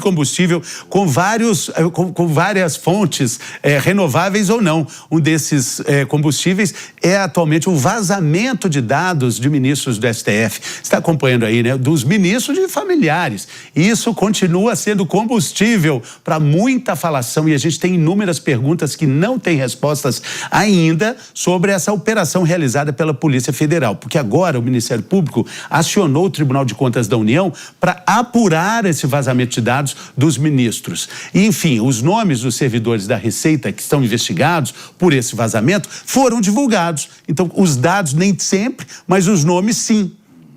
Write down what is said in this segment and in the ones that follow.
combustível com várias fontes renováveis ou não. Um desses combustíveis é atualmente o vazamento de dados de ministros do STF. Você está acompanhando aí, né? Dos ministros e familiares. Isso continua sendo combustível para muita falação e a gente tem inúmeras perguntas que não têm respostas ainda sobre essa operação realizada pela Polícia Federal, porque agora o Ministério Público acionou o Tribunal de Contas da União para apurar esse vazamento de dados dos ministros. E, enfim, os nomes dos servidores da Receita que estão investigados por esse vazamento foram divulgados. Então, os dados nem sempre, mas os nomes sim.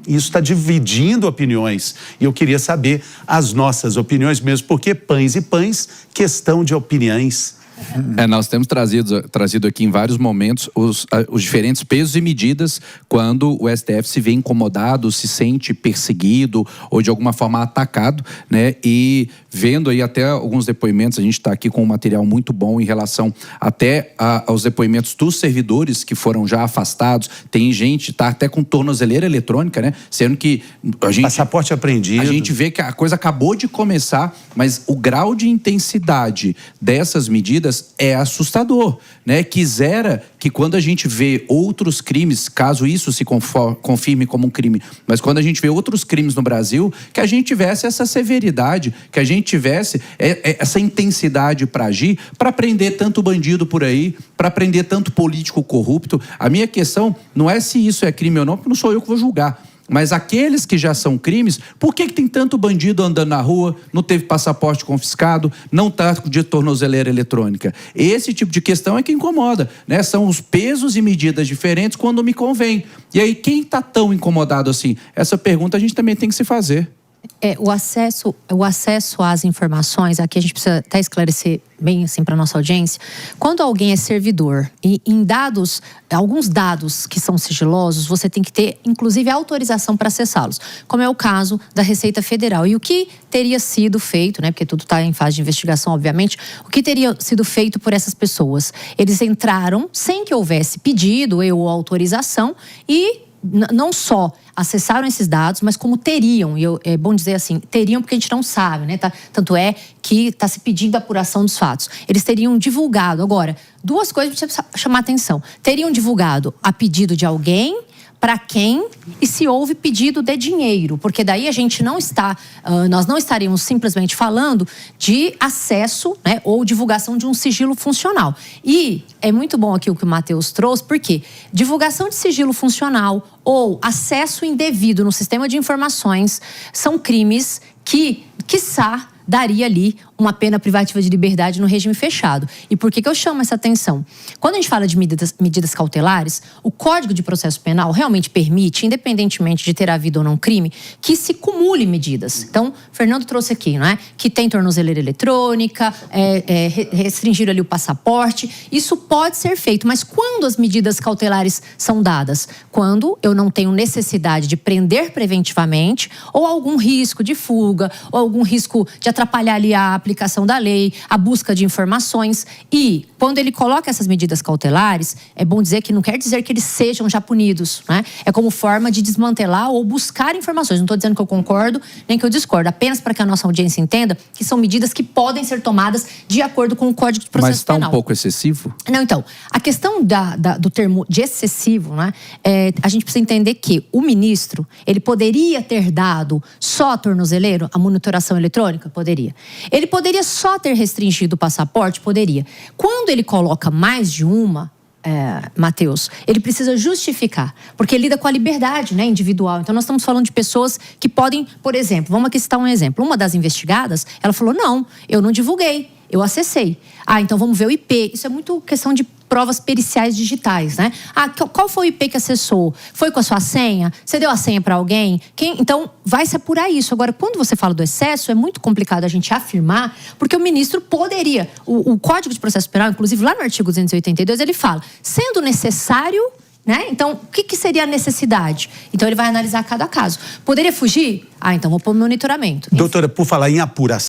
Isso está dividindo opiniões. E eu queria saber as nossas opiniões mesmo, porque pães e pães, questão de opiniões. Nós temos trazido aqui em vários momentos os diferentes pesos e medidas quando o STF se vê incomodado, se sente perseguido ou de alguma forma atacado, né? E vendo aí até alguns depoimentos, a gente está aqui com um material muito bom em relação até aos depoimentos dos servidores que foram já afastados. Tem gente, tá até com tornozeleira eletrônica, né? Sendo que a gente... Passaporte apreendido. A gente vê que a coisa acabou de começar, mas o grau de intensidade dessas medidas é assustador, né? Quisera que quando a gente vê outros crimes, caso isso se confirme como um crime, mas quando a gente vê outros crimes no Brasil, que a gente tivesse essa severidade, que a gente tivesse essa intensidade para agir, para prender tanto bandido por aí, para prender tanto político corrupto. A minha questão não é se isso é crime ou não, porque não sou eu que vou julgar. Mas aqueles que já são crimes, por que tem tanto bandido andando na rua, não teve passaporte confiscado, não está de tornozeleira eletrônica? Esse tipo de questão é que incomoda, né? São os pesos e medidas diferentes quando me convém. E aí, quem está tão incomodado assim? Essa pergunta a gente também tem que se fazer. O acesso às informações, aqui a gente precisa até esclarecer bem assim para nossa audiência. Quando alguém é servidor e em alguns dados que são sigilosos, você tem que ter inclusive autorização para acessá-los, como é o caso da Receita Federal. E o que teria sido feito, né, porque tudo está em fase de investigação, obviamente, o que teria sido feito por essas pessoas? Eles entraram sem que houvesse pedido ou autorização e não só acessaram esses dados, mas como teriam, e é bom dizer assim, teriam porque a gente não sabe, né? Tanto é que está se pedindo a apuração dos fatos. Eles teriam divulgado. Agora, duas coisas precisam chamar atenção. Teriam divulgado a pedido de alguém, para quem e se houve pedido de dinheiro, porque daí a gente não está, nós não estaríamos simplesmente falando de acesso, né, ou divulgação de um sigilo funcional. E é muito bom aqui o que o Matheus trouxe, porque divulgação de sigilo funcional ou acesso indevido no sistema de informações são crimes que, quiçá, daria ali uma pena privativa de liberdade no regime fechado. E por que eu chamo essa atenção? Quando a gente fala de medidas cautelares, o Código de Processo Penal realmente permite, independentemente de ter havido ou não crime, que se cumule medidas. Então, Fernando trouxe aqui, não é? Que tem tornozeleira eletrônica, restringir ali o passaporte. Isso pode ser feito, mas quando as medidas cautelares são dadas? Quando eu não tenho necessidade de prender preventivamente ou algum risco de fuga, ou algum risco de atrapalhar ali a aplicação da lei, a busca de informações. E quando ele coloca essas medidas cautelares, é bom dizer que não quer dizer que eles sejam já punidos, né? É como forma de desmantelar ou buscar informações. Não estou dizendo que eu concordo, nem que eu discordo, apenas para que a nossa audiência entenda que são medidas que podem ser tomadas de acordo com o Código de Processo Penal. Mas está um pouco excessivo? Não, então, a questão do termo de excessivo, né? A gente precisa entender que o ministro, ele poderia ter dado só a tornozeleiro, a monitoração eletrônica? Poderia. Ele poderia só ter restringido o passaporte? Poderia. Quando ele coloca mais de uma, Matheus, ele precisa justificar, porque lida com a liberdade, né, individual. Então nós estamos falando de pessoas que podem, por exemplo, vamos aqui citar um exemplo. Uma das investigadas, ela falou, não, eu não divulguei, eu acessei. Então vamos ver o IP. Isso é muito questão de provas periciais digitais, né? Qual foi o IP que acessou? Foi com a sua senha? Você deu a senha para alguém? Então, vai se apurar isso. Agora, quando você fala do excesso, é muito complicado a gente afirmar, porque o ministro poderia. O Código de Processo Penal, inclusive lá no artigo 282, ele fala, sendo necessário, né? Então, o que seria a necessidade? Então, ele vai analisar cada caso. Poderia fugir? Então vou pôr monitoramento. Doutora, por falar em apuração,